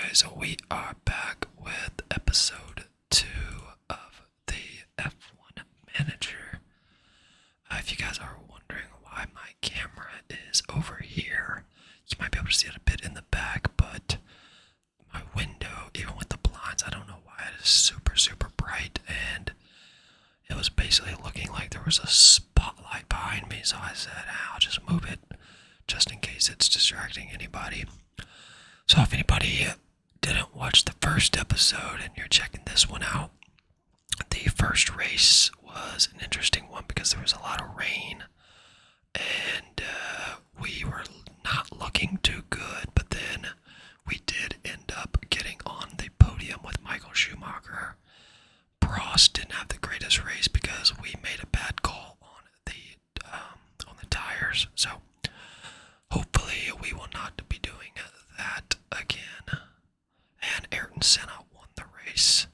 Okay, so we are back with episode 2 of the F1 Manager. If you guys are wondering why my camera is over here, you might be able to see it a bit in the back, but my window, even with the blinds, I don't know why it is super bright, and it was basically looking like there was a spotlight behind me, so I said, I'll just move it just in case it's distracting anybody. So if anybody didn't watch the first episode and you're checking this one out, the first race was an interesting one because there was a lot of rain and we were not looking too good, but then we did end up getting on the podium with Michael Schumacher. Prost didn't have the greatest race because we made a bad call on the tires, so hopefully we will not be doing that again. And Ayrton Senna won the race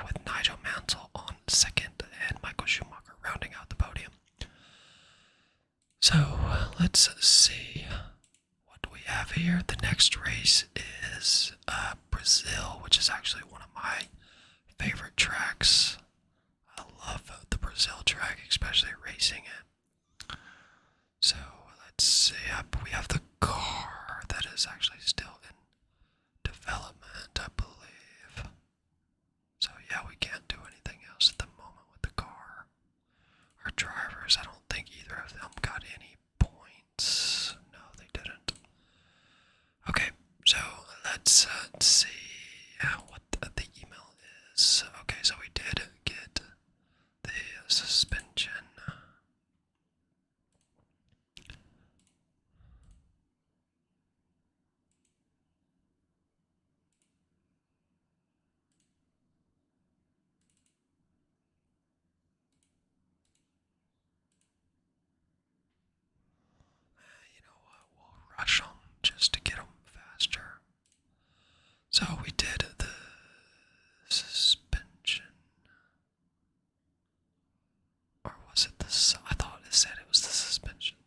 with Nigel Mansell on second and Michael Schumacher rounding out the podium. So let's see what we have here. The next race is Brazil, which is actually one of my favorite tracks. I love the Brazil track, especially racing it. So let's see, we have the car that is actually still in development, I believe. So yeah, we can't do anything else at the moment with the car. Our drivers, I don't think either of them got any points. No, they didn't. Okay, so let's see what the email is. Okay, so we did get the suspension. You know what, we'll rush them just to get them faster. So we did the suspension. Or was it this? I thought it said it was the suspensions.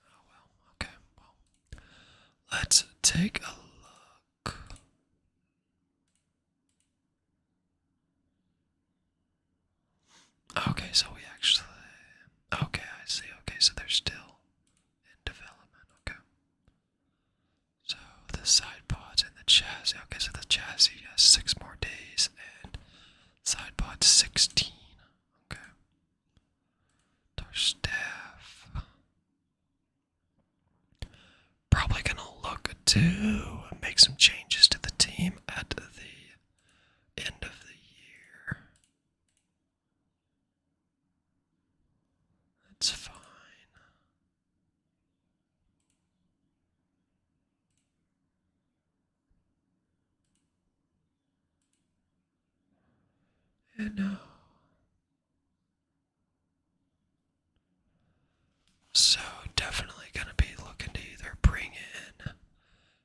Oh well, okay, well. Let's take a look. Okay, so we actually... Okay, I see. Okay, so they're still in development. Okay. So the side pods and the chassis. Okay, so the chassis has 6 more days and side pods 16. Okay. Our staff. Probably gonna look to make some changes to the team at the end of the year. That's fine. And so definitely gonna be looking to either bring in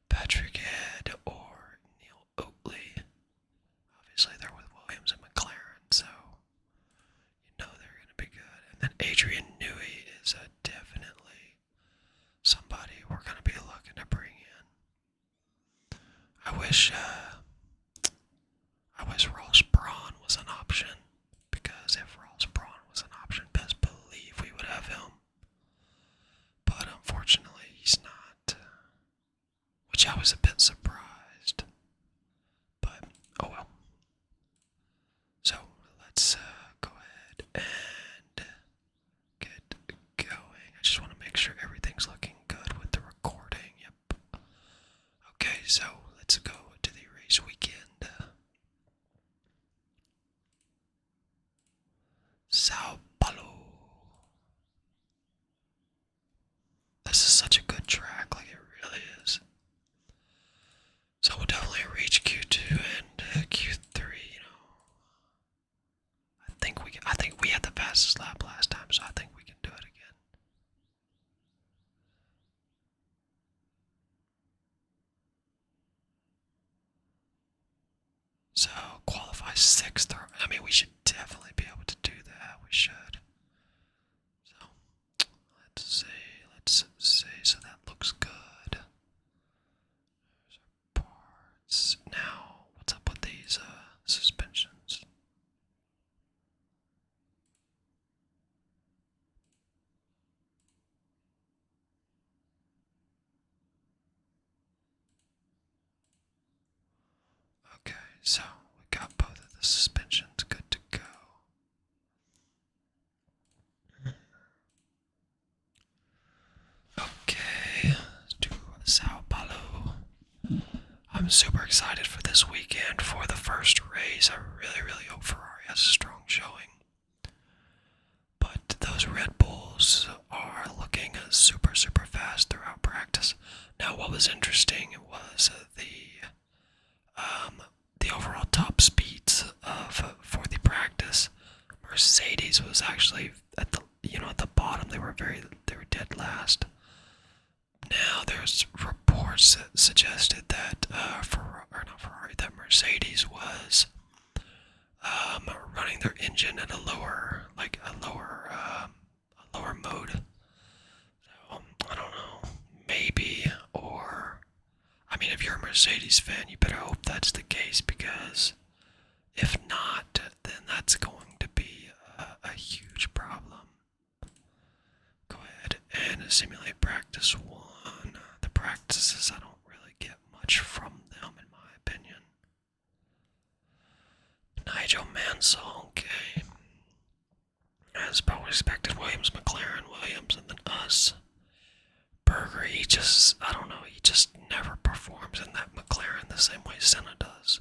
Patrick Head or Neil Oatley. Obviously they're with Williams and McLaren, so you know they're gonna be good. And then Adrian Newey is definitely somebody we're gonna be looking to bring in. I wish Ross Brawn was an option, because if Ross Brawn was an option, best believe we would have him. But unfortunately, he's not, which I was a bit surprised. But oh well. So let's go ahead and get going. I just want to make sure everything's looking good with the recording. Yep. Okay, so let's go to the race weekend. Sao Paulo. This is such a good track, like it really is. So we'll definitely reach Q2 and Q3, you know. I think we had the fastest lap last time, so I think we can do it again. So qualify 6th. I mean, we should definitely be able to do that. We should. So so we got both of the suspensions good to go. Okay, to Sao Paulo. I'm super excited for this weekend for the first race. I really hope Ferrari has a strong showing. But those Red Bulls are looking super fast throughout practice. Now, what was interesting was the overall top speeds for the practice. Mercedes was actually at the bottom. They were dead last. Now there's reports that suggested that that Mercedes was running their engine at a lower mode. So I don't know, maybe, or I mean, if you're a Mercedes fan, you better hope that's the case, because if not, then that's going to be a huge problem. Go ahead and simulate practice 1. The practices, I don't really get much from them, in my opinion. Nigel Mansell, okay. As probably expected, Williams, McLaren, Williams, and then us. Berger, he just never performs in that McLaren the same way Senna does.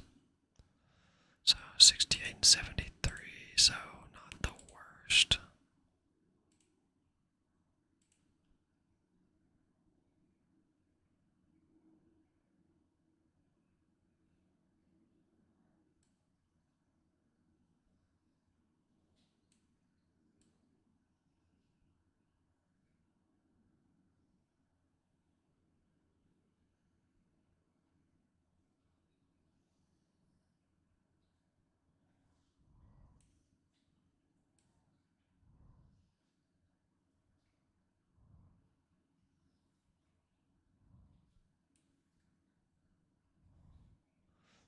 So, 68 and 73, so not the worst.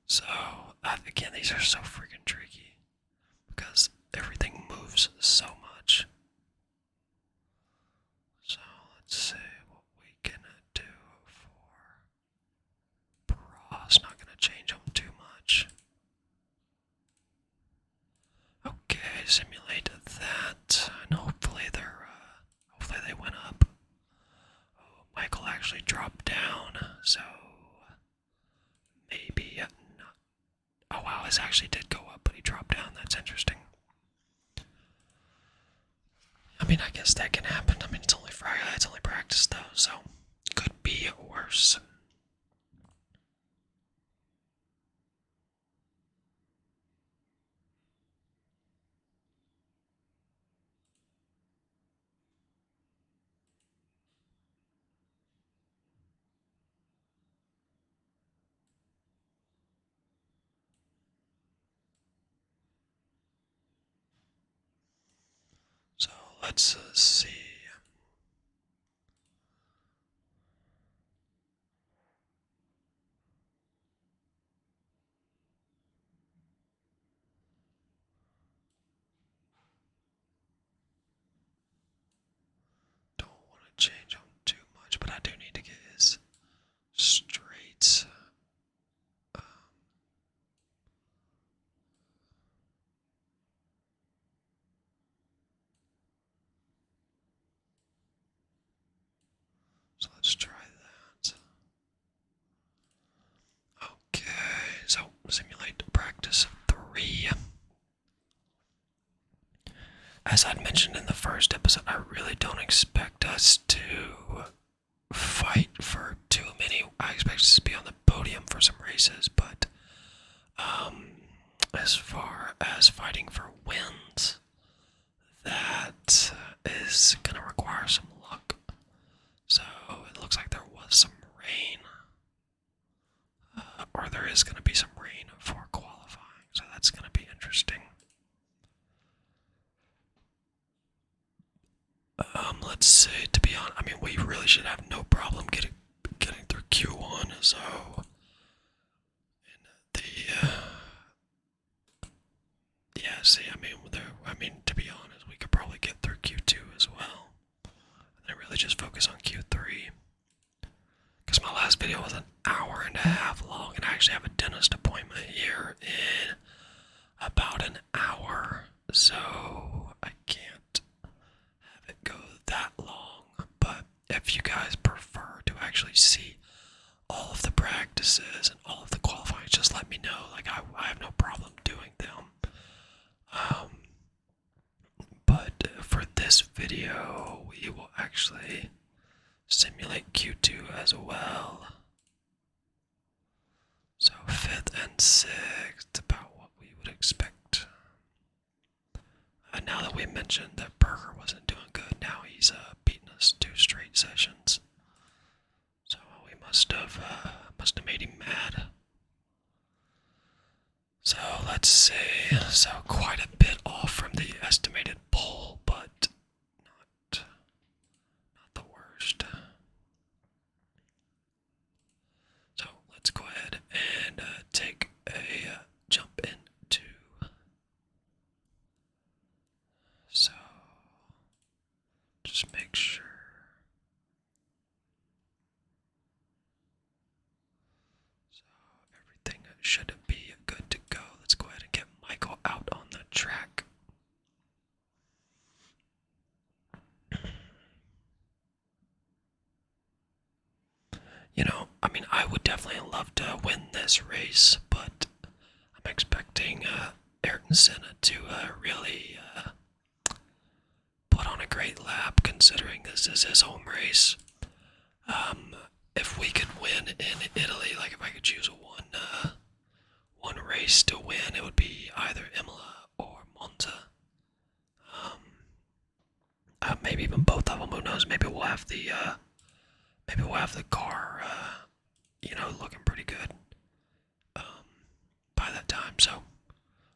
So, again, these are so freaking tricky, because everything moves so much. So, let's see what we can do for bras. Not going to change them too much. Okay, simulate that, and hopefully they went up. Oh, Michael actually dropped down, so maybe not. Oh wow, his actually did go up, but he dropped down. That's interesting. I mean, I guess that can happen. I mean, it's only Friday, it's only practice though, so could be worse. So let's see. Don't want to change him too much, but I do need to get his straights. So let's try that. Okay, so simulate practice 3. As I'd mentioned in the first episode, I really don't expect us to fight for too many. I expect us to be on the podium for some races, but as far as fighting for wins, that is going to require some luck. So it looks like there was some rain, or there is going to be some rain for qualifying, so that's going to be interesting. Let's see, to be honest, I mean, we really should have no problem getting through Q1, so in the, yeah, see, I mean, to be honest, we could probably get through Q2 as well, and then really just focus on Q3, because my last video was an hour and a half long, and I actually have a dentist appointment here video, we will actually simulate Q2 as well. So 5th and 6th, about what we would expect. Now that we mentioned that Berger wasn't doing good, now he's beaten us 2 straight sessions. So we must have made him mad. So let's see. So quite a bit off from the estimated pole, but not the worst. So let's go ahead and take a jump into. So just make sure. So everything should be good to go. Let's go ahead and get Michael out on the track. You know, I mean, I would definitely love to win this race, but I'm expecting Ayrton Senna to really put on a great lap, considering this is his home race. If we could win in Italy, like if I could choose one race to win, it would be either Imola or Monza. Maybe even both of them. Who knows? Maybe we'll have the car, looking pretty good by that time. So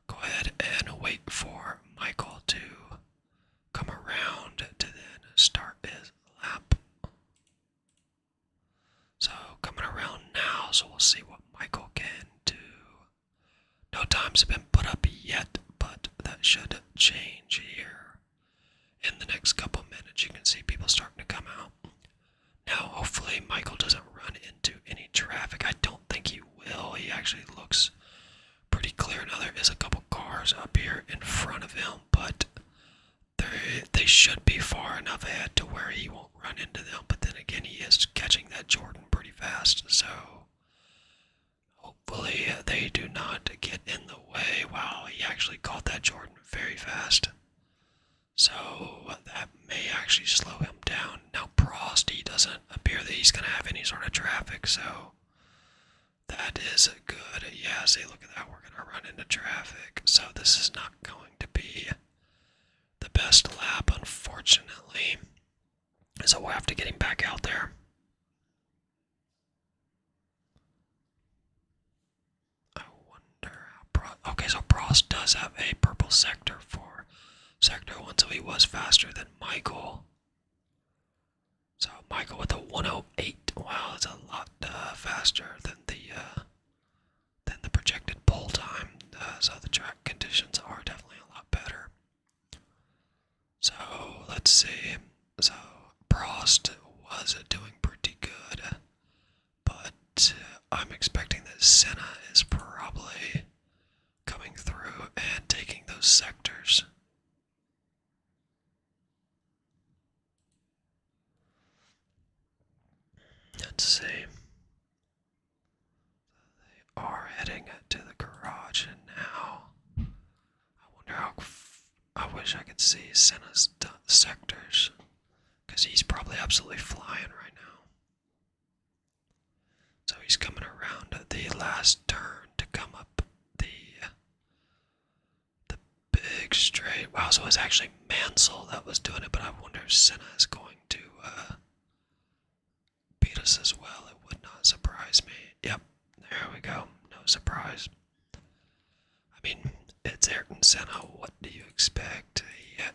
go ahead and wait for Michael to come around to then start his lap. So coming around now, so we'll see what Michael can do. No times have been put up yet, but that should change here. In the next couple minutes, you can see people starting to come out. Now, hopefully Michael doesn't run into any traffic. I don't think he will. He actually looks pretty clear. Now, there is a couple cars up here in front of him, but they should be far enough ahead to where he won't run into them. But then again, he is catching that Jordan pretty fast, so hopefully they do not get in the way. Wow, he actually caught that Jordan very fast. So that may actually slow him down. Now Prost, he doesn't appear that he's going to have any sort of traffic, so that is good. Yeah, see, look at that, we're going to run into traffic. So this is not going to be the best lap, unfortunately. So we'll have to get him back out there. I wonder how Prost... Okay, so Prost does have a purple sector for Sector 1, so he was faster than Michael. So Michael with a 108. Wow, that's a lot faster than the projected pole time. So the track conditions are definitely a lot better. So let's see. So Prost was doing pretty good, but I'm expecting that Senna is probably coming through and taking those sectors. Let's see. They are heading to the garage now. I wonder how... I wish I could see Senna's sectors, because he's probably absolutely flying right now. So he's coming around the last turn to come up the big straight. Wow, so it was actually Mansell that was doing it, but I wonder if Senna is going to beat us as well. It would not surprise me. Yep, there we go. No surprise. I mean, it's Ayrton Senna. What do you expect? He had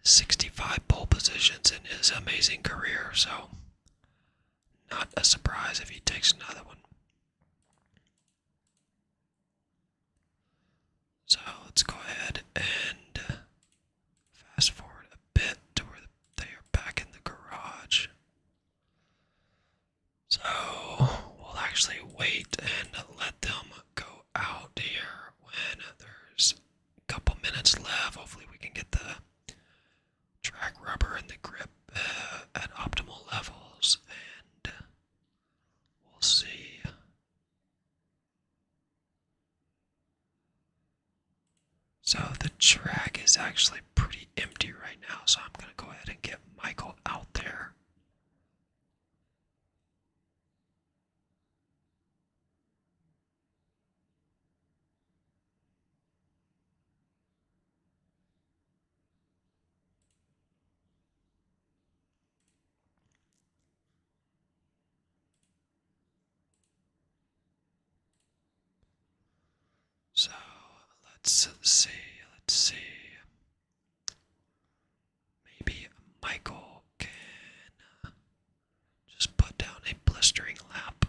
65 pole positions in his amazing career, so not a surprise if he takes another one. So let's go ahead and fast forward a bit to where they are back in the garage. So we'll actually wait and let them go out here when there's a couple minutes left. Hopefully we can get the track rubber and the grip at optimal levels, and we'll see. So the track is actually pretty empty so I'm going to go ahead and get Michael out there. So let's see. Maybe Michael can just put down a blistering lap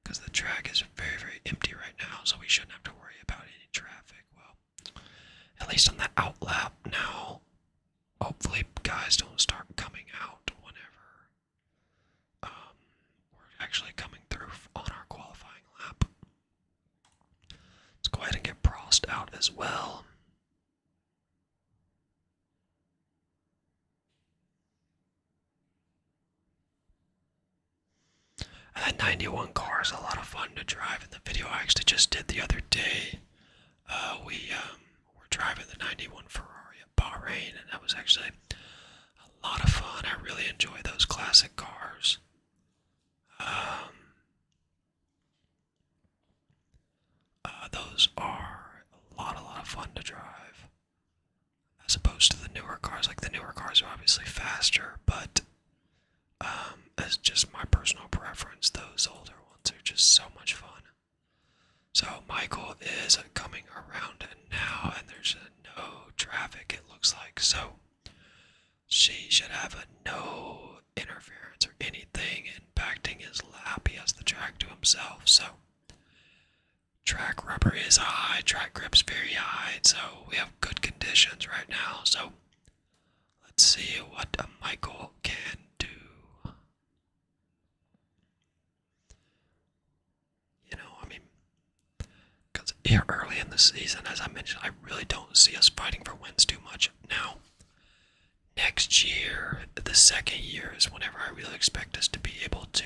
because the track is very, very empty right now, so we shouldn't have to worry about any traffic. Well, at least on the out lap now, hopefully guys don't start coming out whenever we're actually coming through on our qualifying lap. Let's go ahead and get Prost out as well. That 91 car is a lot of fun to drive. In the video I actually just did the other day, we were driving the 91 Ferrari at Bahrain, and that was actually a lot of fun. I really enjoy those classic cars. Those are a lot of fun to drive, as opposed to the newer cars. Like, the newer cars are obviously faster, but as just my personal preference, those older ones are just so much fun. So Michael is coming around now, and there's no traffic, it looks like. So she should have no interference or anything impacting his lap. He has the track to himself. So track rubber is high, track grip's very high, so we have good conditions right now. So let's see what Michael can do. You know, I mean, because here early in the season, as I mentioned, I really don't see us fighting for wins too much. Now, next year, the second year, is whenever I really expect us to be able to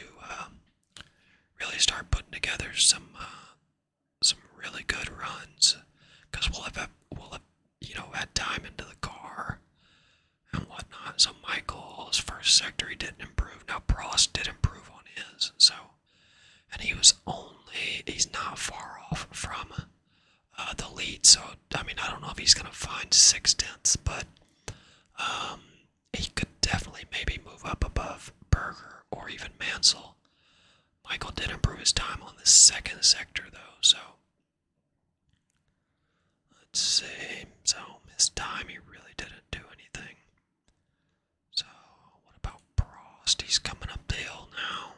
really start putting together some really good runs, because we'll have had time into the car and whatnot. So Michael's first sector, he didn't improve. Now Prost did improve on his, so, and he's not far off from the lead. So I mean, I don't know if he's gonna find 6/10, but he could definitely maybe move up above Berger or even Mansell. Michael did improve his time on the second sector though, so let's see. So his time, he really didn't do anything. So what about Prost? He's coming up the hill now.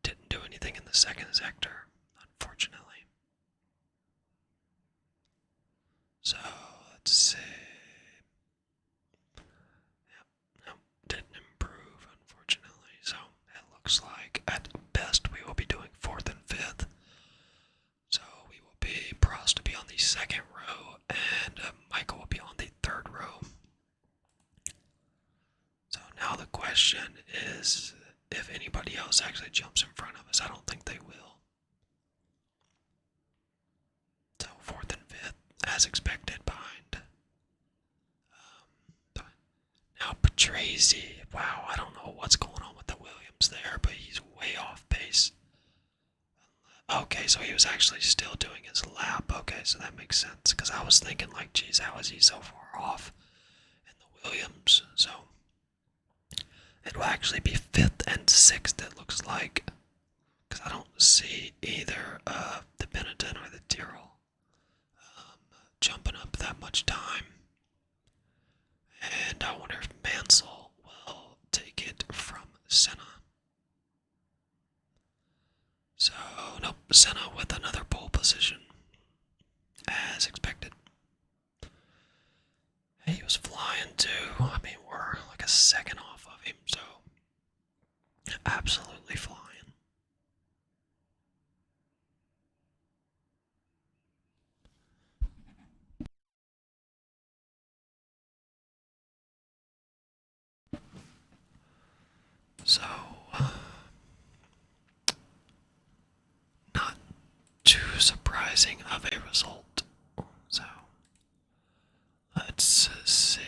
Didn't do anything in the second sector, unfortunately. So let's see. Yep, no, didn't improve, unfortunately. So it looks like at best we will be doing 4th and 5th. So we will be Prost to be on the second row, and Michael will be on the third row. So now the question is if anybody else actually jumps in front of us. I don't think they will. So 4th and 5th, as expected, behind. Now Patrese, wow, I don't know what's going on with the Williams there, but he's way off pace. Okay, so he was actually still doing his lap. Okay, so that makes sense, because I was thinking, like, geez, how is he so far off in the Williams? So it will actually be 5th and 6th, it looks like, because I don't see either the Benetton or the Tyrrell jumping up that much time. And I wonder if Mansell will take it from Senna. So, nope, Senna with another pole position, as expected. He was flying too. I mean, we're like a second off of him, so absolutely flying. So, not too surprising of a result. So, let's see.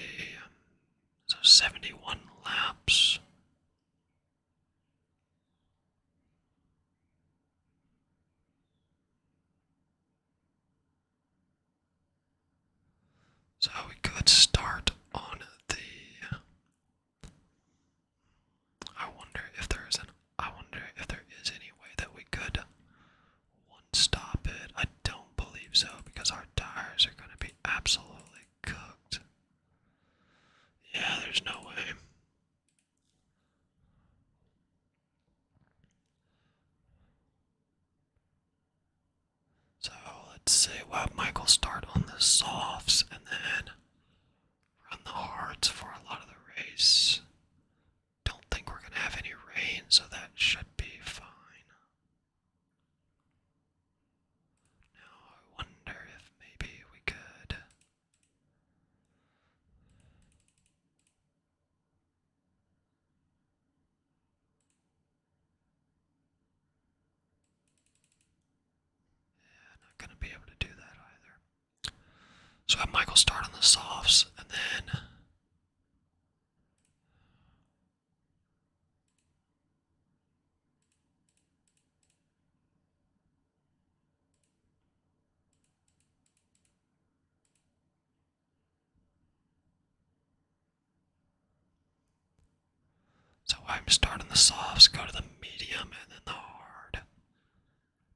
then run the hards for a lot of the race. Don't think we're gonna have any rain, so that should be fine. Now I wonder if maybe we could. Yeah, not gonna be able to do that either. So I have Michael start on the softs, and then so I'm starting the softs, go to the medium, and then the hard.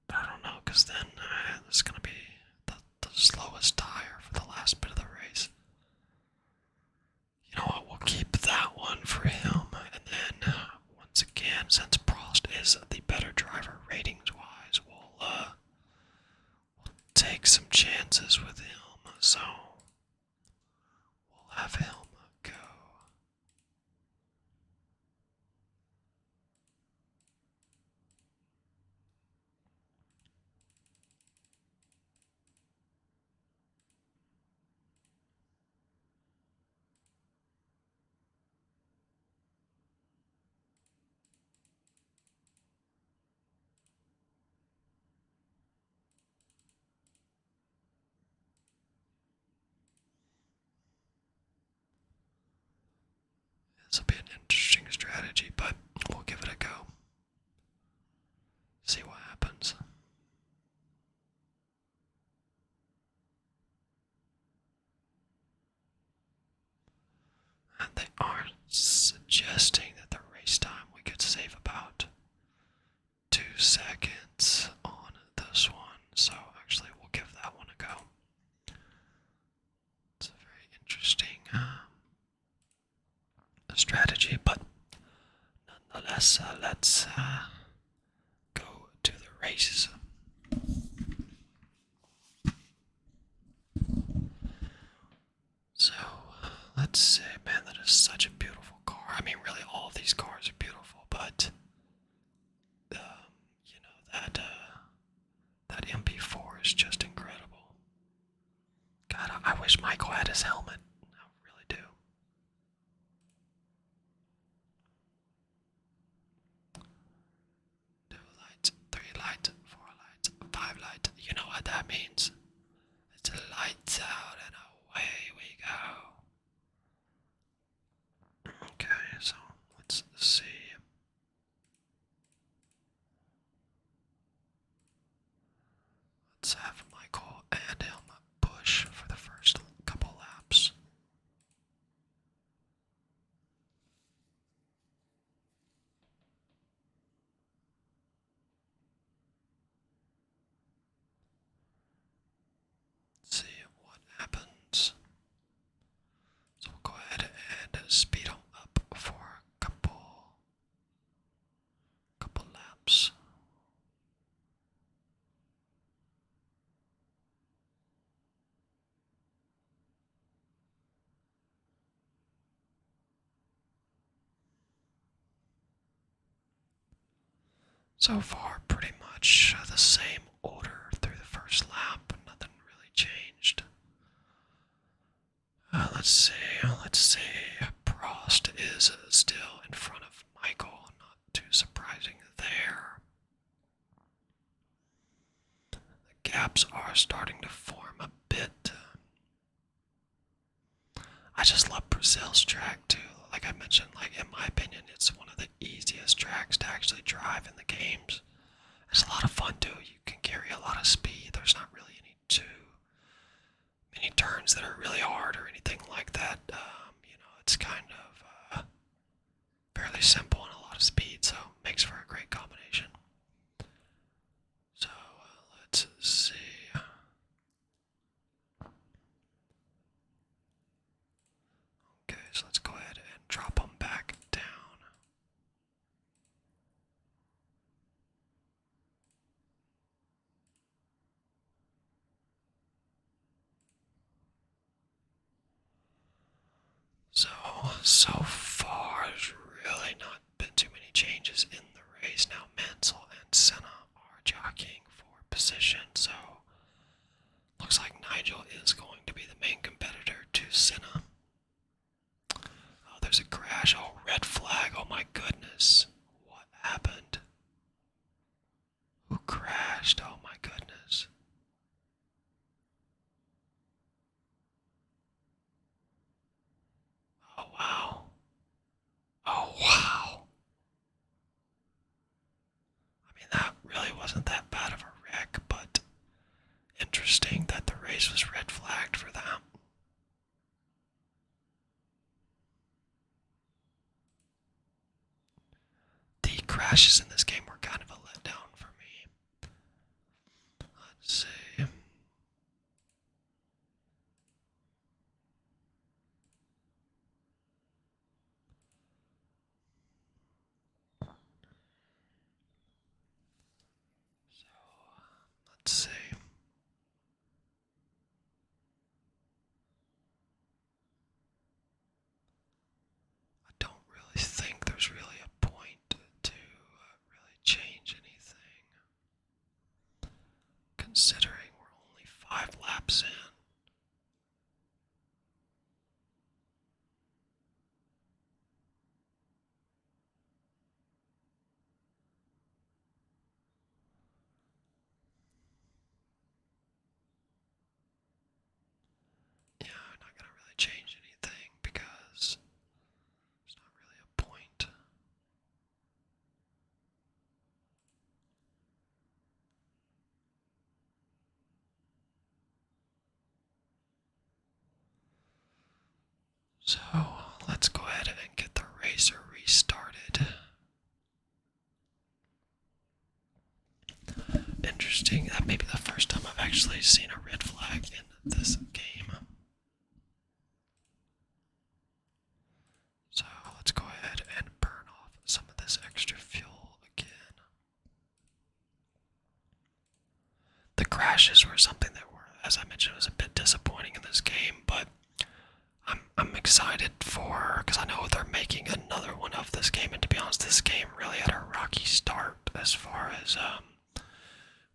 But I don't know, because then this is going to be the slowest tire for the last bit of the race. You know what, we'll keep that one for him. And then, once again, since Prost is the better driver ratings-wise, we'll take some chances with him. So, we'll have him go. This will be an interesting strategy, but we'll give it a go. See what happens. And they are suggesting that the race time we could save about 2 seconds on this one. So actually we'll give that one a go. It's a very interesting strategy, but nonetheless, let's go to the races. So, let's say, man, that is such a beautiful car. I mean, really, all of these cars are beautiful, but, you know, that MP4 is just incredible. God, I wish Michael had his helmet. I really do. Two lights, 3 lights, 4 lights, 5 lights. You know what that means? It's lights out and away we go. Okay, so let's see. Let's have Michael and him push for the first couple laps. See what happens. So we'll go ahead and speed them up for a couple laps. So far, pretty much the same order through the first lap. Nothing really changed. Let's see. Prost is still in front of Michael. Not too surprising there. The gaps are starting to form a bit. I just love Brazil's track too. Like I mentioned, like in my opinion, it's one of the easiest tracks to actually drive in the games. It's a lot of fun too. You can carry a lot of speed. There's not really too many turns that are really hard or anything like that. You know, it's kind of fairly simple and a lot of speed, so it makes for a great combination. So let's see. Okay, so let's go ahead and drop them back down. So far, there's really not been too many changes in the race. Now, Mansell and Senna are jockeying for position, so looks like Nigel is going to be the main competitor to Senna. Oh, there's a crash. Oh, red flag. Oh my goodness. What happened? Who crashed? Oh my goodness. Oh wow. Oh wow. I mean, that really wasn't that bad of a wreck, but interesting that the race was red flagged for that. The crashes in this game were kind of a letdown for me. Let's see. Let's see. I don't really think there's really a point to really change anything, considering we're only 5 laps in. Yeah, I'm not gonna really change anything because there's not really a point. So let's go ahead and get the racer restarted. Interesting, that may be the first time I've actually seen a red flag in this game. So let's go ahead and burn off some of this extra fuel again. The crashes were something that were, as I mentioned, was a bit disappointing in this game, but I'm excited for, because I know they're making another one of this game, and to be honest, this game really had a rocky start as far as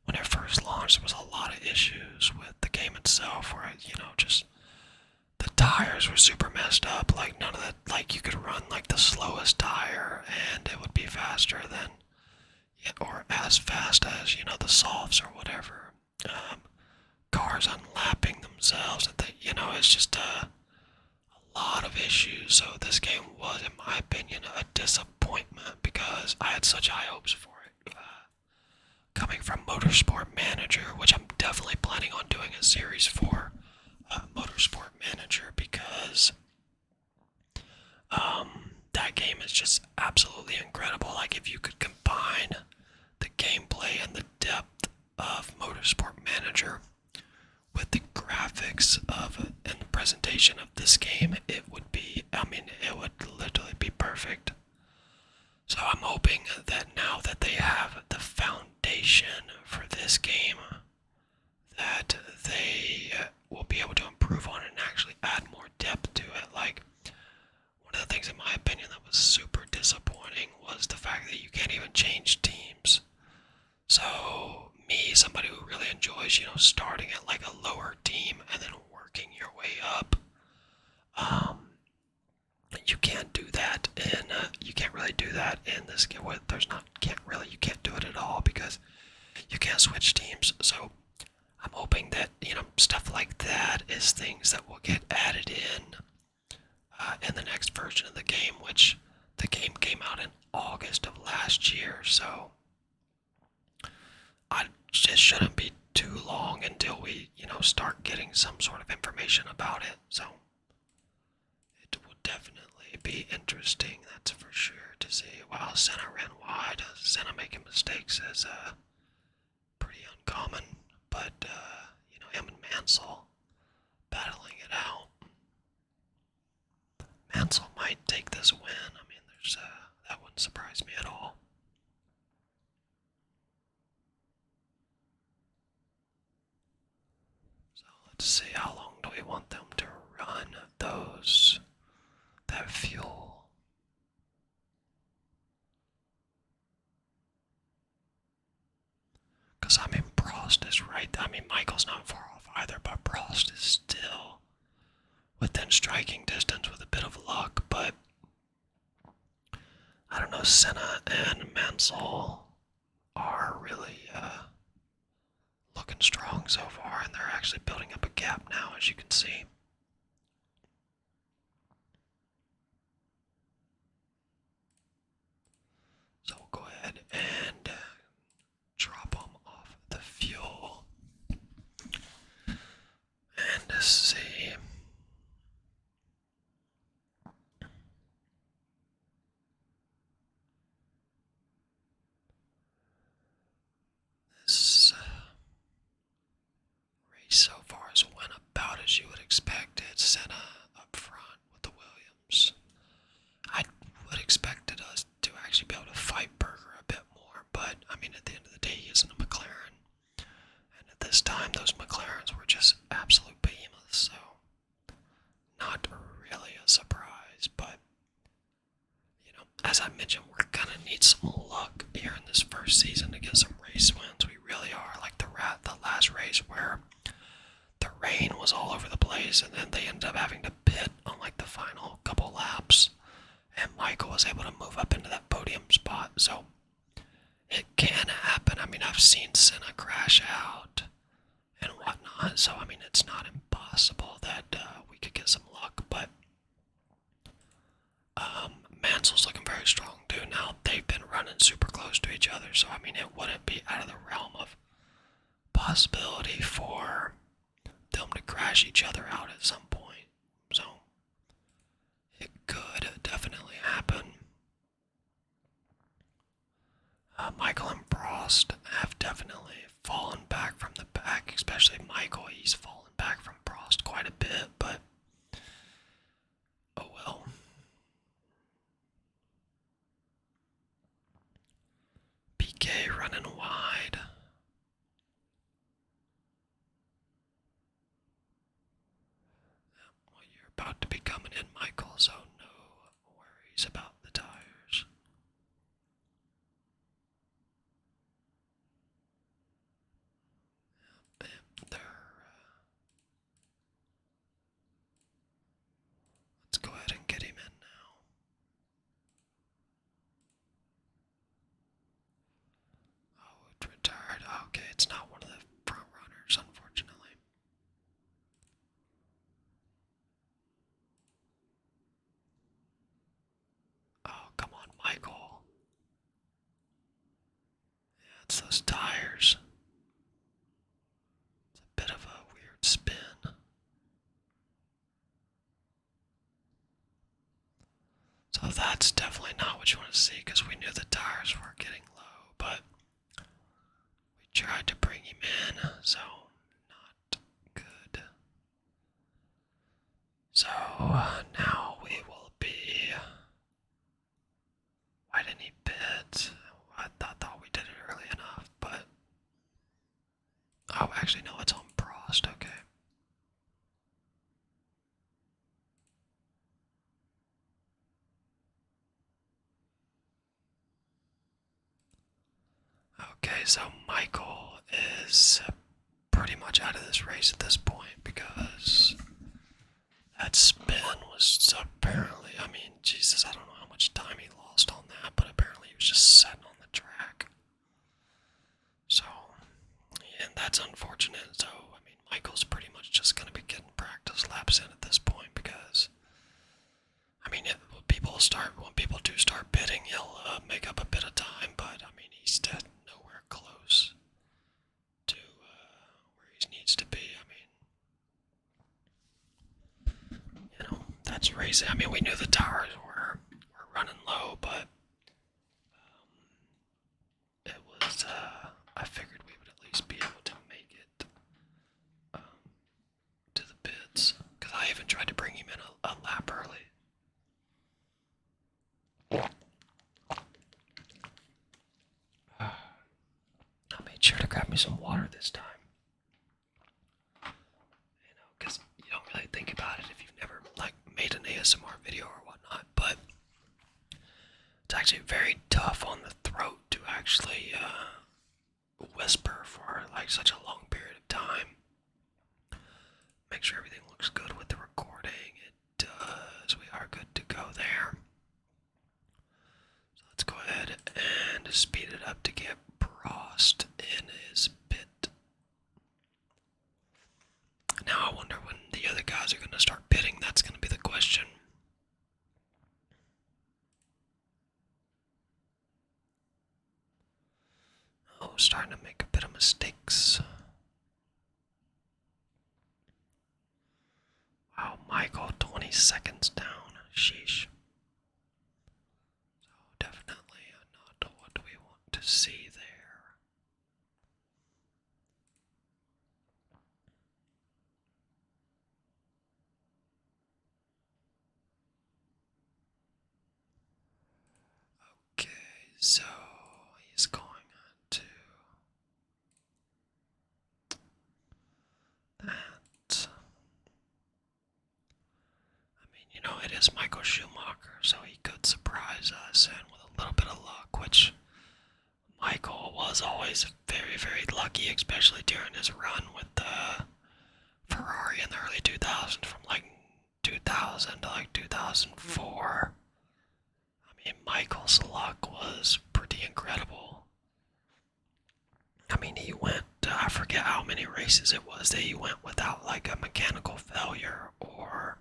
when it first launched. There was a lot of issues with the game itself, where just the tires were super messed up. Like none of that, like you could run like the slowest tire, and it would be faster than, or as fast as the softs or whatever. Cars unlapping themselves, and it's just a lot of issues. So this game was, in my opinion, a disappointment because I had such high hopes for it. Coming from Motorsport Manager, which I'm definitely planning on doing a series for Motorsport Manager, because that game is just absolutely incredible. Like if you could combine the gameplay and the depth of Motorsport Manager with the graphics of and the presentation of this game, it would be, it would literally be perfect. So I'm hoping that now that they have the foundation for this game, that they will be able to improve on it and actually add more depth to it. Like, one of the things in my opinion that was super disappointing was the fact that you can't even change teams. So me, somebody who really enjoys, starting at like a lower team and then working your way up, you can't do that, and you can't really do that in this game. You can't do it at all because you can't switch teams. So I'm hoping that stuff like that is things that will get added in the next version of the game, which the game came out in August of last year. So it shouldn't be too long until we, start getting some sort of information about it. So it will definitely be interesting, that's for sure, to see. Wow, Senna ran wide. Senna making mistakes is pretty uncommon, but him and Mansell battling it out. Mansell might take this win. That wouldn't surprise me at all. So let's see, how long do we want them to run that fuel Because, I mean, Prost is right. I mean, Michael's not far off either, but Prost is still within striking distance with a bit of luck. But, I don't know, Senna and Mansell are really looking strong so far, and they're actually building up a gap now, as you can see. So we'll go ahead and drop them off the fuel and see. This race so far has went about as you would expect. It's Senna up front with the Williams. I would expect us to actually be able to fight Berger a bit more, but I mean, at the end of the day, he isn't a McLaren, and at this time, those McLarens were just absolute behemoths. So, not really a surprise, but you know, as I mentioned, we're gonna need some luck here in this first season to get some race wins. We really are, like the last race where the rain was all over the place, and then they ended up having to pit on like the final couple laps, and Michael was able to move up into that podium spot. So it can happen. I mean, I've seen Senna crash out and whatnot, so I mean, it's not impossible that we could get some luck, but Mansell's looking very strong too. Now, they've been running super close to each other, so I mean, it wouldn't be out of the realm of possibility for them to crash each other out at some point. So it could definitely happen. Michael and Prost have definitely fallen back from the pack, especially Michael. He's fallen back from Prost quite a bit, but oh well. PK running wide. Well, you're about to be coming in, Michael, so no worries about the tires. Let's go ahead and get him in now. Oh, it's retired. Okay, it's not one of the front runners, unfortunately. Oh, come on, Michael. Yeah, it's those tires. It's a bit of a weird spin. So that's definitely not what you want to see, because we knew the tires were getting low, but we tried to bring him in, so not good. So now we will be... Why didn't he pit? I thought we did it early enough, but... Oh, actually, no, it's on Prost, okay. Okay, so Michael is pretty much out of this race at this point, because that spin was apparently, I mean, Jesus, I don't know how much time he lost on that, but apparently he was just sitting on the track. So, and that's unfortunate. So, I mean, Michael's pretty much just going to be getting practice laps in at this point, because, I mean, when people do start pitting, he'll make up a bit of time, but, I mean, he's nowhere close to where he needs to be. I mean, you know, that's racing. I mean, we knew the tires were running low, but it was, I figured we would at least be able to make it to the pits, because I even tried to bring him in a lap early. I made sure to grab me some water this time. You know, because you don't really think about it if you've never, like, made an ASMR video or whatnot, but it's actually very tough on the throat to actually, with whisper for like such a long period of time. Make sure everything looks good with the recording. It does. We are good to go there. So let's go ahead and speed it up to get Prost in his pit. Now I wonder when the other guys are going to start pitting. That's going to be the question. Oh, starting to make a bit of mistakes. Wow, Michael, 20 seconds down. Sheesh. So definitely not what we want to see there. Okay, so he's going to that. It is Michael Schumacher, so he could surprise us, and with a little bit of luck, which Michael was always very, very lucky, especially during his run with the Ferrari in the early 2000s, from like 2000 to like 2004. Michael's luck was pretty incredible. He went, I forget how many races it was that he went without like a mechanical failure or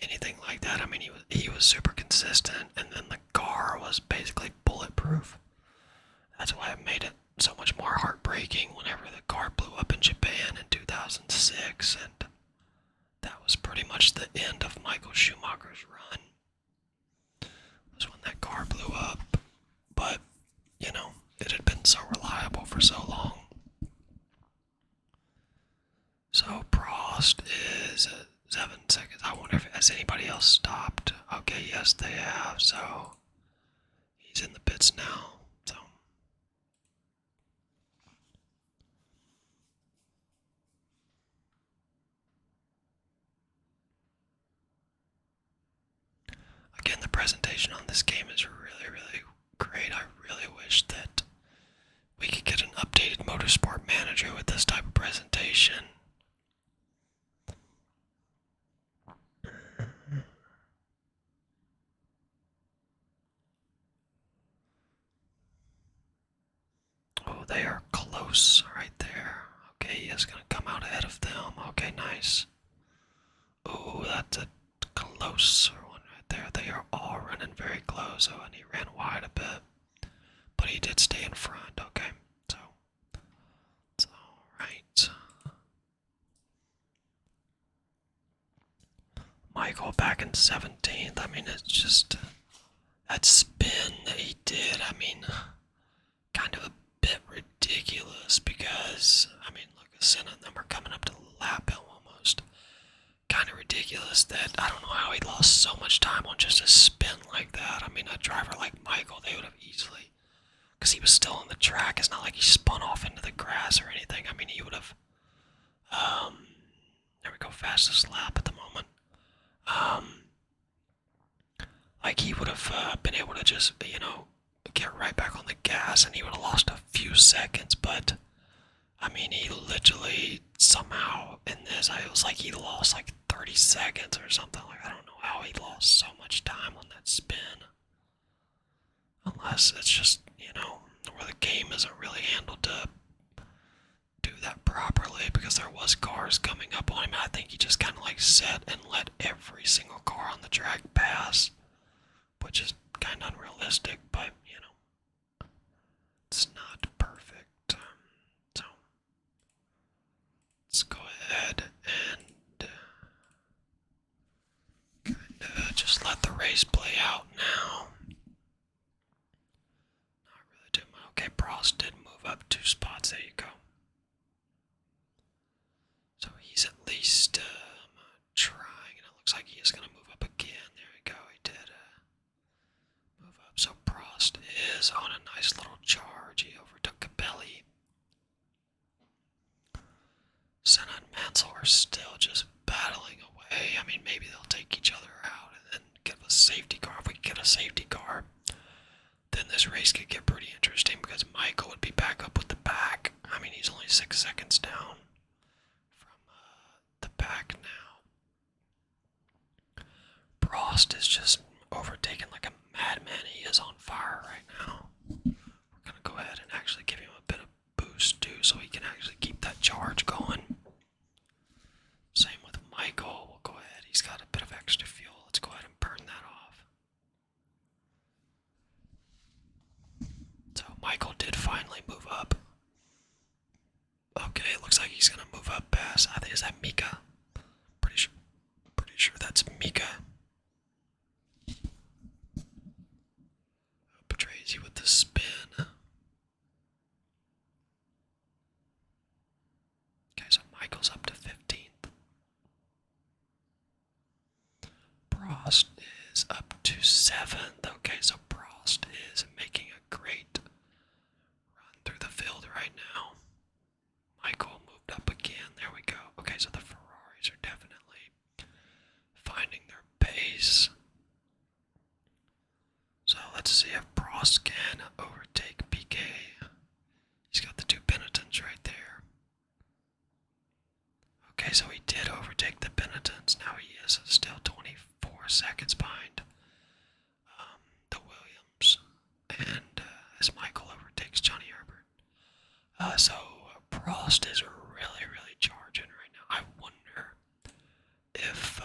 anything like that. He was super consistent, and then the car was basically bulletproof. That's why it made it so much more heartbreaking whenever the car blew up in Japan in 2006, and that was pretty much the end of Michael Schumacher's run. Was when that car blew up, but it had been so reliable for so long. So Prost is 7 seconds. I wonder if has anybody else stopped. Okay, yes they have. So he's in the pits now. So again, the presentation on this game is really, really great. I really wish that we could get an updated motorsport manager with this type of presentation. Oh, they are close right there. Okay, he is going to come out ahead of them. Okay, nice. Oh, that's a close one right there. They are all running very close. Oh, and he ran wide a bit. But he did stay in front. Okay, so it's alright. Michael back in 17th. It's just that spin that he did. Kind of a bit ridiculous because, look, Senna and them are coming up to the lap hill almost. Kind of ridiculous that I don't know how he lost so much time on just a spin like that. A driver like Michael, they would have easily, because he was still on the track. It's not like he spun off into the grass or anything. He would have, there we go, fastest lap at the moment. Like he would have been able to just, get right back on the gas, and he would have lost a few seconds, but he literally somehow in this, it was like he lost like 30 seconds or something. Like, I don't know how he lost so much time on that spin. Unless it's just, where the game isn't really handled to do that properly, because there was cars coming up on him. I think he just kind of like sat and let every single car on the track pass, which is kind of unrealistic, but it's not perfect. So let's go ahead and kind of just let the race play out now. Not really too much. Okay, Prost did move up 2 spots. There you go. So he's at least trying, and it looks like he is going to move up again. There we go. He did move up. So Prost is on a nice little charge. He overtook Capelli. Senna and Mansell are still just battling away. Maybe they'll take each other out and then get a safety car. If we could get a safety car, then this race could get pretty interesting, because Michael would be back up with the pack. Prost is just overtaken like a madman. He is on fire right now. We're gonna go ahead and actually give him a bit of boost too, so he can actually keep that charge going. Same with Michael. We'll go ahead. He's got a bit of extra fuel. Let's go ahead and burn that off. So Michael did finally move up. Okay, it looks like he's gonna move up past. I think is that Mika. Pretty sure that's Mika. Betrays you with the spin. Okay, so Michael's up to 15th. Prost is up to 7th. Okay, so Prost is making a great run through the field right now. Michael moved up again. There we go. Okay, so the Ferraris are definitely finding their pace. So let's see if Prost can overtake PK. He's got the two Benettons right there. Okay, so he did overtake the Benettons. Now he is still 24 seconds behind the Williams. And as Michael overtakes Johnny Herbert. So Prost is really charging right now. I wonder if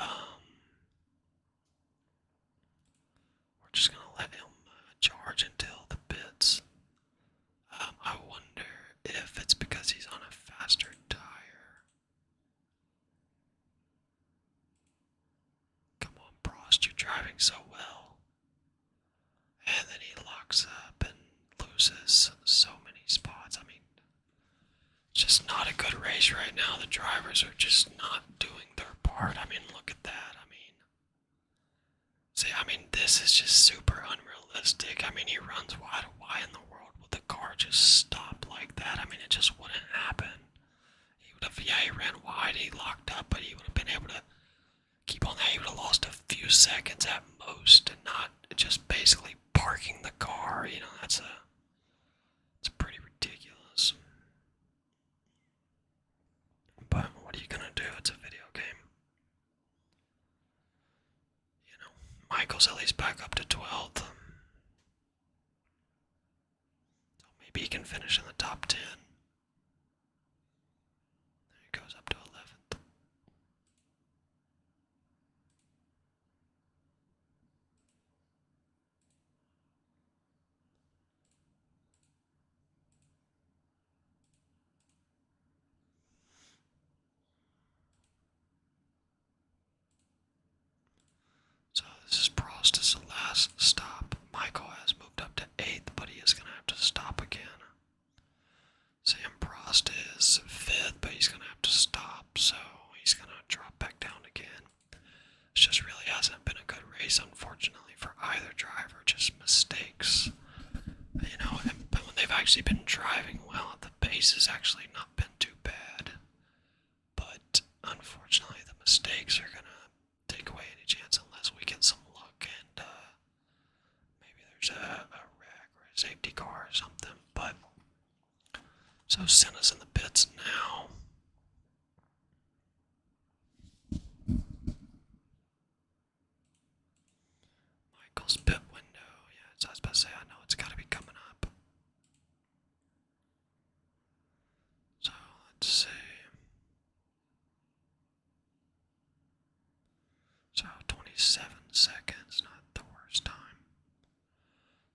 we're just gonna let him charge until the pits. I wonder if it's because he's on a faster tire. Come on, Prost, you're driving so well. And then he locks up and loses so many spots. I mean, it's just not a good race right now. The drivers are just not doing their part. I mean, look at that. This is just super unrealistic. I mean, he runs wide. Why in the world would the car just stop like that? I mean, it just wouldn't happen. He would have, yeah, he ran wide, he locked up, but he would have been able to keep on that. He would have lost a few seconds at most, and not just basically parking the car. You know, it's pretty ridiculous. But what are you gonna do? It's a video game. You know, Michael's at least back up to 12th. So maybe he can finish in the top 10. There he goes up to 11th. So this is Prost's last stop. Michael has moved up to 8th, but he is going to have to stop again. Sam Prost is 5th, but he's going to have to stop, so he's going to drop back down again. It just really hasn't been a good race, unfortunately, for either driver. Just mistakes. You know, but when they've actually been driving well, the pace has actually not been too bad. But unfortunately, the mistakes are going to take away any chance unless we get some luck and maybe there's a wreck or a safety car or something. But so Senna's in the pits now. Michael's pit window. Yeah, so I was about to say, I know it's got to be coming up. So let's see. So 27 seconds, not the worst time.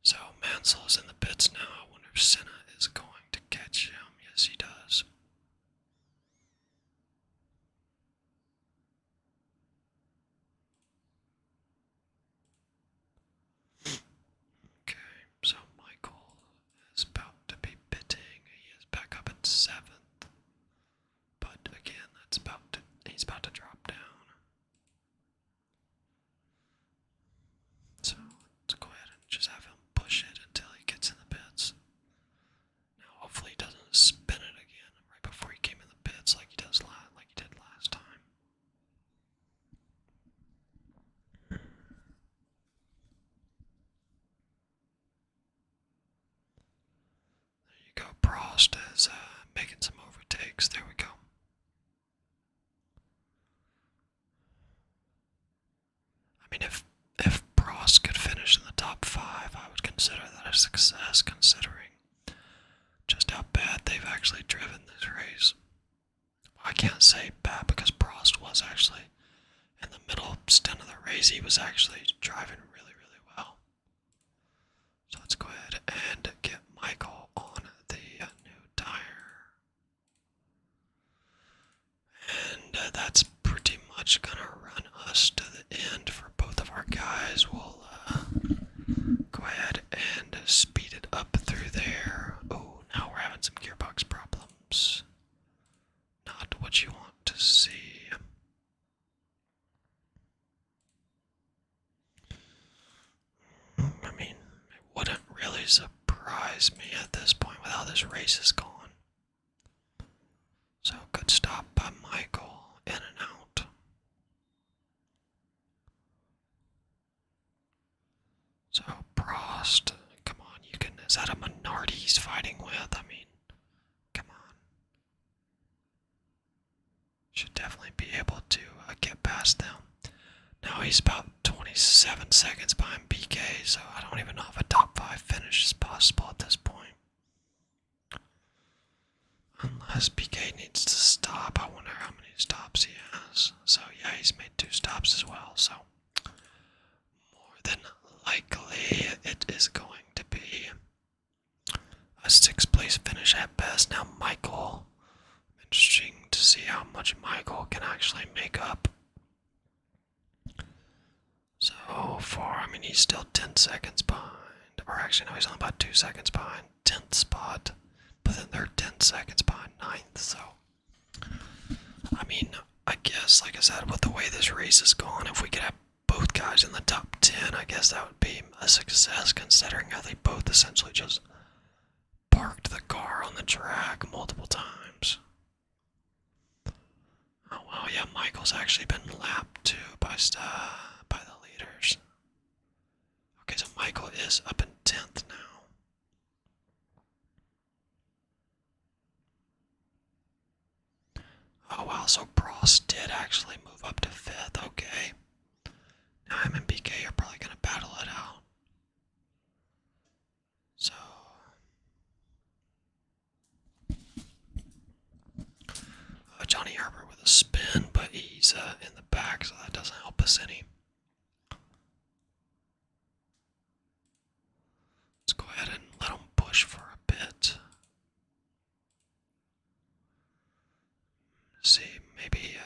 So Mansell's in the pits now. I wonder if Senna is going to catch him. Yes, he does. Okay, so Michael is about to be pitting. He is back up at 7th. But again, he's about to drop down. So let's go ahead and just have him push it until he gets in the pits. Now hopefully he doesn't spin it again right before he came in the pits like he did last time. There you go. Prost is making some overtakes. There we go. I mean, if can't say bad because Prost was actually in the middle stint of the race. He was actually driving really, really well. So let's go ahead and get Michael on the new tire. And that's pretty much gonna run us to the end for both of our guys. We'll go ahead and speed it up through there. Oh, now we're having some gearbox problems. Not what you want to see. I mean, it wouldn't really surprise me at this point with how this race is gone. So, good stop by Michael, in and out. So, Prost, come on, you can, is that a Minardi he's fighting with? I mean, come on. Should definitely be able to get past them. Now he's about 27 seconds behind BK, so I don't even know if a top 5 finish is possible at this point. Unless BK needs to stop. I wonder how many stops he has. So yeah, he's made 2 stops as well, so more than likely it is going to be a 6th place finish at best. Now Michael, interesting to see how much Michael can actually make up. So far, I mean, he's still 10 seconds behind. Or actually, no, he's only about 2 seconds behind 10th spot. But then they're 10 seconds behind 9th, so. I mean, I guess, like I said, with the way this race is going, if we could have both guys in the top 10, I guess that would be a success, considering how they both essentially just parked the car on the track multiple times. Oh, wow, yeah, Michael's actually been lapped too by the leaders. Okay, so Michael is up in 10th now. Oh wow, so Prost did actually move up to 5th, okay. Now him and BK are probably going to battle it out. So... Johnny Herbert with a spin, but he's in the back, so that doesn't help us any. Let's go ahead and let him push for a bit. See, maybe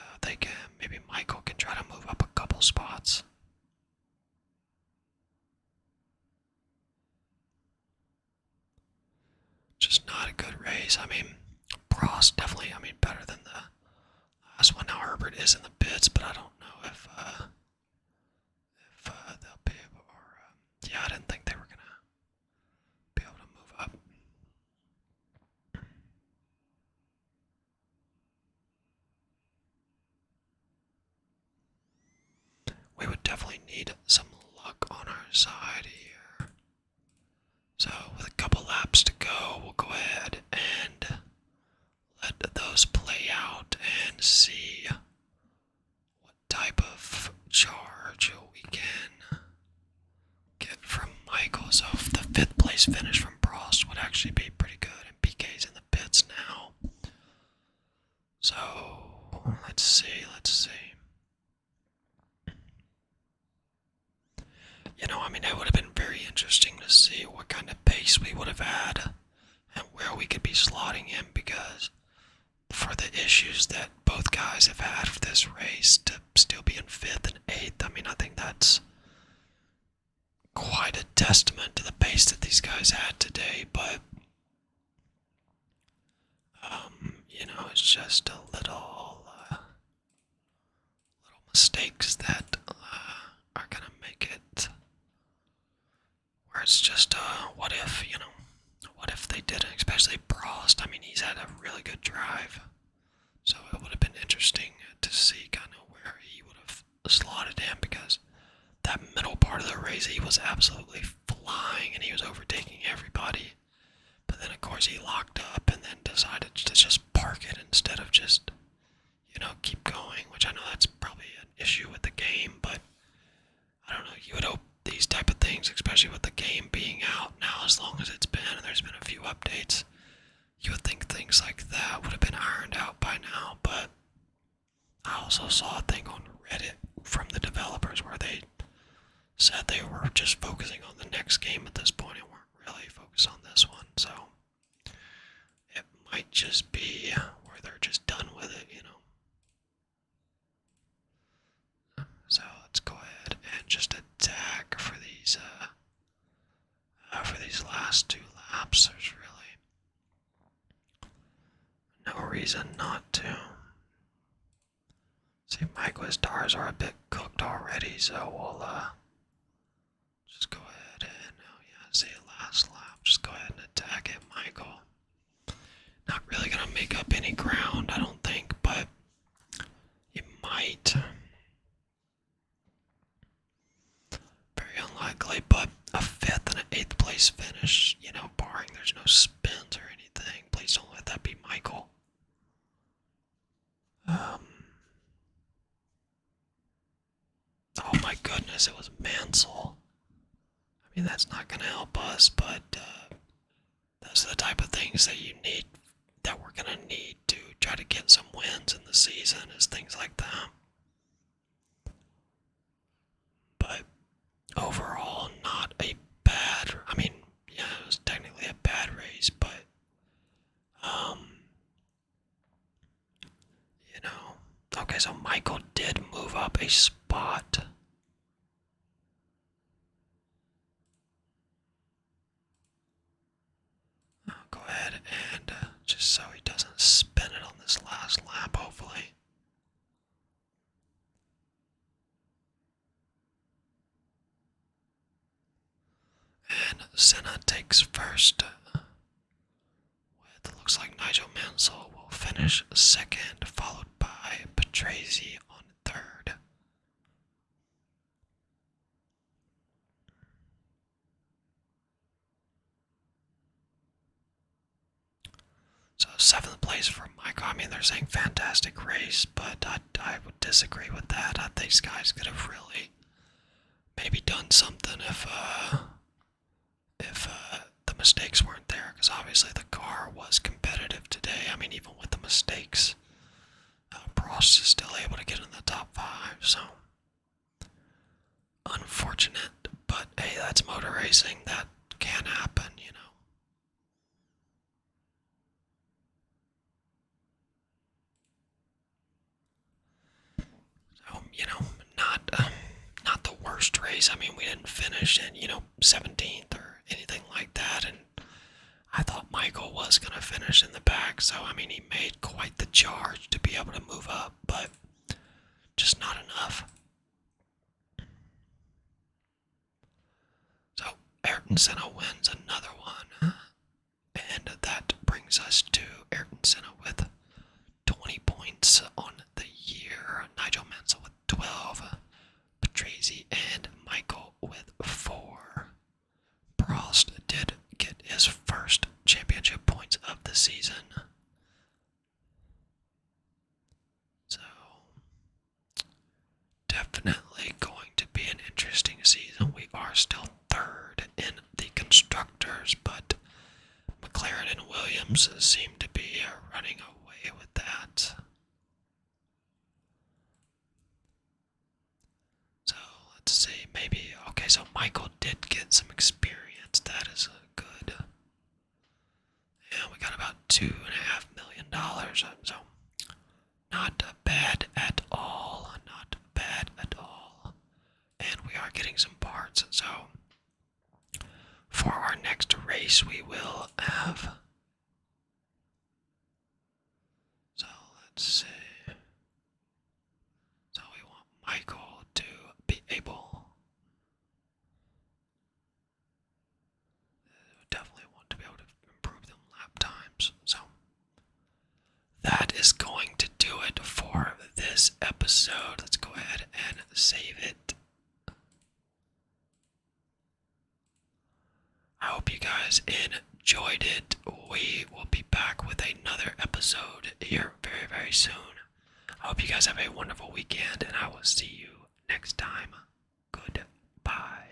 maybe Michael can try to move up a couple spots. Just not a good race. I mean, Prost definitely, better than the last one. Now Herbert is in the pits, but I don't know if they'll be able, or yeah, I didn't think they were gonna be able to move up. We would definitely need some luck on our side here. So with a couple laps to go, we'll go ahead and let those play out and see what type of charge we can get from Michael. So if the 5th place finish from Prost would actually be pretty good, and PK's in the pits now. So let's see. You know, it would have been very interesting to see what kind of pace we would have had and where we could be slotting in, because for the issues that both guys have had for this race, to still be in 5th and 8th, I think that's quite a testament to the pace that these guys had today. But you know, it's just a little mistakes that are gonna make it where it's just what if they didn't, especially Prost. He's had a really good drive, so it would have been interesting to see kind of where he would have slotted in, because that middle part of the race he was absolutely flying and he was overtaking everybody. But then of course he locked up and then decided to just park it instead of just, keep going, which I know that's probably an issue with the game, but I don't know, you would hope these type of things, especially with the game being out now as long as it's been, and there's been a few updates, you would think things like that would have been ironed out by now. But also saw a thing on Reddit from the developers where they said they were just focusing on the next game at this point and weren't really focused on this one. So it might just be where they're just done with it, you know. So let's go ahead and just attack for these last 2 laps. There's really no reason not to. See, my tires are a bit cooked already, so we'll just go ahead and, oh yeah, say last lap, just go ahead and attack it, Michael. Not really gonna make up any ground, I don't think, but you might. Very unlikely, but a 5th and an 8th place finish, you know, barring there's no spins or anything. Please don't let that be Michael. Oh my goodness, it was Mansell. I mean, that's not going to help us, but those are the type of things that you need, that we're going to need to try to get some wins in the season, is things like that. But overall, not a bad, I mean, yeah, it was technically a bad race, but, you know, okay, so Michael did move up a spot. I'll go ahead and just so he doesn't spin it on this last lap, hopefully. And Senna takes first. With, looks like Nigel Mansell will finish second, followed by Patrese on third. So 7th place for Michael. I mean, they're saying fantastic race, but I would disagree with that. These guys could have really maybe done something if the mistakes weren't there, because obviously the car was competitive today. I mean, even with the mistakes, Prost is still able to get in the top 5, so unfortunate, but hey, that's motor racing. That can happen, you know. So, you know, not the worst race. I mean, we didn't finish in, you know, 17th or anything like that, and I thought Michael was going to finish in the back, so I mean, he made quite the charge to be able to move up, but just not enough. So Ayrton Senna wins another one, and that brings us to Ayrton Senna with 20 points on the year, Nigel Mansell with 12, Patrese and Michael with 4. Prost did get his first championship points of the season. So, definitely going to be an interesting season. We are still 3rd in the constructors, but McLaren and Williams seem to be running away with that. So, let's see, maybe, okay, so Michael did get some experience. That is good. And we got about $2.5 million, so not bad at all, not bad at all. And we are getting some parts, so for our next race we will have, so let's see, so we want Michael to be able, definitely want to be able to improve them lap times, so that is going to do it for this episode. Let's go ahead and save it. I hope you guys enjoyed it. We will be back with another episode here very, very soon. I hope you guys have a wonderful weekend, and I will see you next time. Goodbye.